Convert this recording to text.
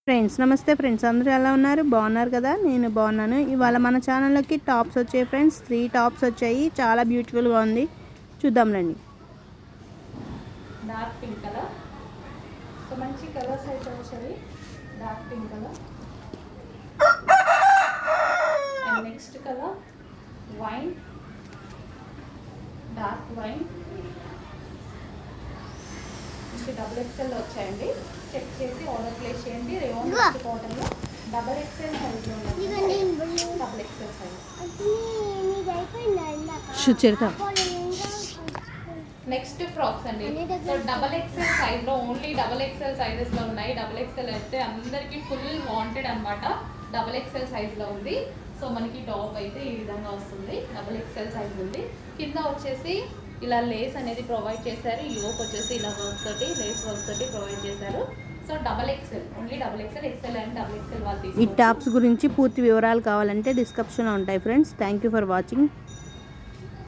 Friends నమస్తే friends, అందరూ ఎలా ఉన్నారు? బాగున్నారు కదా? నేను బాగున్నాను. ఇవాళ మన ఛానల్లోకి టాప్స్ వచ్చాయి ఫ్రెండ్స్. 3 టాప్స్ వచ్చాయి. చాలా బ్యూటిఫుల్గా ఉంది. చూద్దాం రండి. Dark pink colour. సో మంచి కలర్స్ అయితే వచ్చాయి. Dark pink colour and next colour wine, dark wine. ఇది డబుల్ ఎక్స్ఎల్లో వచ్చాయండి. చెక్ చేసి ఆర్డర్ ప్లేస్ చేయండి. రేవన్ కాటన్లో డబుల్ ఎక్స్ఎల్ సైజ్లో ఉన్నాయి. Double XL size. Next frocks అండి. సో డబల్ ఎక్స్ఎల్ సైజ్లో, ఓన్లీ డబల్ ఎక్స్ఎల్ సైజెస్లో ఉన్నాయి. డబల్ ఎక్స్ఎల్ అయితే అందరికీ ఫుల్ వాంటెడ్ అనమాట. డబల్ ఎక్స్ఎల్ సైజ్లో ఉంది. సో మనకి టాప్ అయితే ఈ విధంగా వస్తుంది. డబల్ ఎక్స్ఎల్ సైజ్ ఉంది. కింద వచ్చేసి ఇలా లేస్ అనేది ప్రొవైడ్ చేశారు. యోక్ వచ్చేసి ఇలా వర్క్ తోటి, లేస్ వర్క్ తోటి ప్రొవైడ్ చేశారు. So double XL, only double XL, XL and double XL వాళ్ళు ఈ టాప్స్ గురించి పూర్తి వివరాలు కావాలంటే డిస్క్రిప్షన్లో ఉంటాయి friends. Thank you for watching.